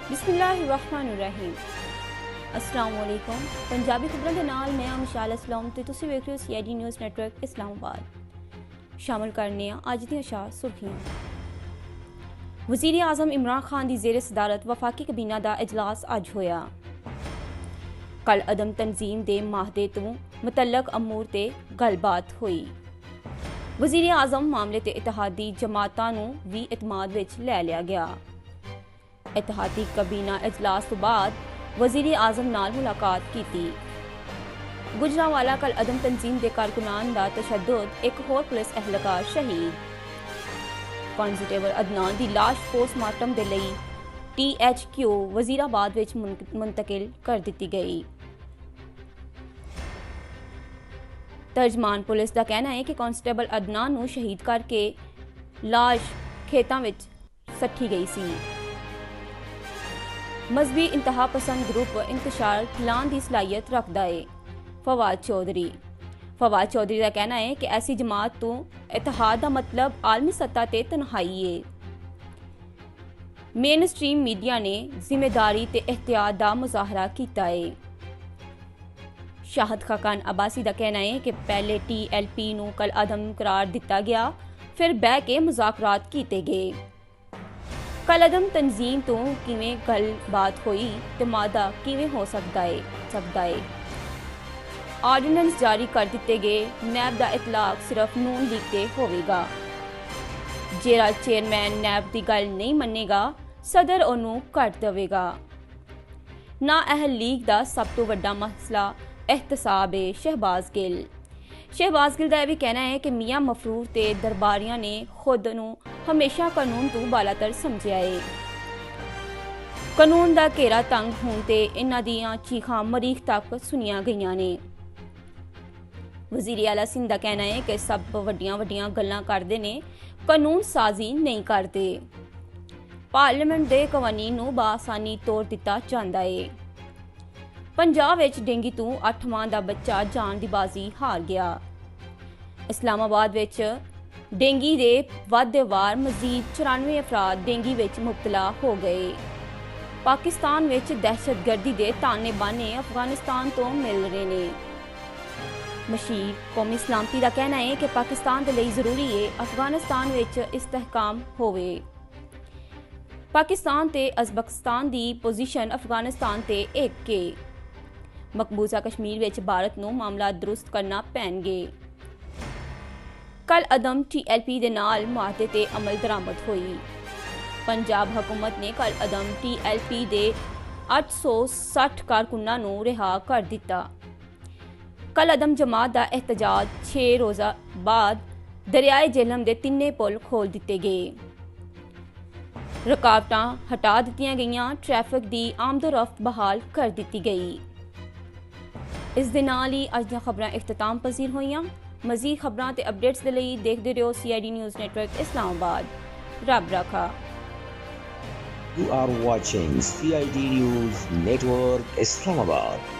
बिस्मिल्लाहिर्रहमानिर्रहीम। अस्सलाम वालेकुम। पंजाबी खबरों के नाल मैं मिशाल असलम ते तुसीं वेख रहे हो CID न्यूज़ नेटवर्क इस्लामाबाद। शामिल करने अज दी सुर्खियां। वज़ीर आज़म इमरान खान की ज़ेरे सदारत वफाकी कबीना का इजलास अज होया। कल अदम तंजीम के माहदे तो मुतलक अमूर ते गलबात हुई। वज़ीर आज़म मामले ते इतिहादी जमातां नूं भी इतमाद विच लै लिया गया। इतिहादी कबीना इजलास तो बाद वज़ीर आज़म नाल मुलाकात की। गुजरावाला कल अदम तंजीम के कारकुनान का तशद्दुद, एक होर पुलिस एहलकार शहीद। कांस्टेबल अदनान की लाश पोस्टमार्टम के लिए THQ वजीराबाद विच मुंतकिल कर दी गई। तर्जमान पुलिस का कहना है कि कांस्टेबल अदनान नूं शहीद करके लाश खेतों में सट्टी गई सी। मजहबी इंतहा पसंद ग्रुप इंतशार फैलाने की सलाहियत रखता है। फवाद चौधरी का कहना है कि ऐसी जमात तो इतिहाद का मतलब आलमी सतह ते तनहाई है। मेन स्ट्रीम मीडिया ने जिम्मेदारी ते एहतियात का मुजाहरा किया है। शाहद खाकान अब्बासी का कहना है कि पहले TLP नूं कल अदम करार दिता गया, फिर बह के मुज़ाकरात किए गए। कल अदम तंजीम तो किवें गलबात हुई तो मादा किवें हो सकता है। आर्डीनेंस जारी कर दिते गए। नैब का इतलाक सिर्फ नून लीग ते होवेगा। जेड़ा चेयरमैन नैब की गल नहीं मनेगा, सदर ओनू कट देवेगा। ना अहल लीग का सब तो वड्डा मसला एहतसाब है। शहबाज गिल का यह भी कहना है कि मियां मफरूर ते दरबारियां ने खुद नू हमेशा कानून तो बालातर समझिया है। कानून का घेरा तंग होने ते इन्हां दियां चीखां मरीख तक सुनिया गईयां ने। वज़ीर आला सिंध का कहना है कि सब वड्डियां गल्लां करदे ने, कानून साजी नहीं करते। पार्लियामेंट के कवानीन नूं बासानी तोड़ दिता जांदा है। पंजाब विच डेंगी तो 8 माह का बच्चा जान की बाजी हार गया। इस्लामाबाद विच डेंगी के वादे वार मजीद 94 अफराद डेंगी विच मुबतला हो गए। पाकिस्तान विच दहशतगर्दी के ताने बाने अफगानिस्तान तो मिल रहे ने। मशीर कौमी सलामती का कहना है कि पाकिस्तान के लिए जरूरी है अफगानिस्तान विच इस्तेहकाम होवे। पाकिस्तान ते अज़बकिस्तान की पोजीशन अफगानिस्तान ते एक के। मकबूजा कश्मीर विच भारत नूं मामला दुरुस्त करना पैणगे। कल अदम TLP दे नाल मुआहदे ते अमल दरामद हुई। पंजाब हुकूमत ने कल अदम TLP दे 860 कारकुनां नूं रिहा कर दिता। कल अदम जमात का एहतजाज 6 रोज़ा बाद दरियाए झेलम के 3 पुल खोल दिते गए। रुकावटां हटा दित्तियां गईयां। ट्रैफिक की आमदोरफ्त बहाल कर दी गई। इस दे नाल ही अज दी खबरां इख्तिताम पजीर होईयां। मजीद खबरां ते अपडेट्स दे लई देखदे रहो CID न्यूज़ नेटवर्क इस्लामाबाद। रब रखा। You are watching CID News Network Islamabad.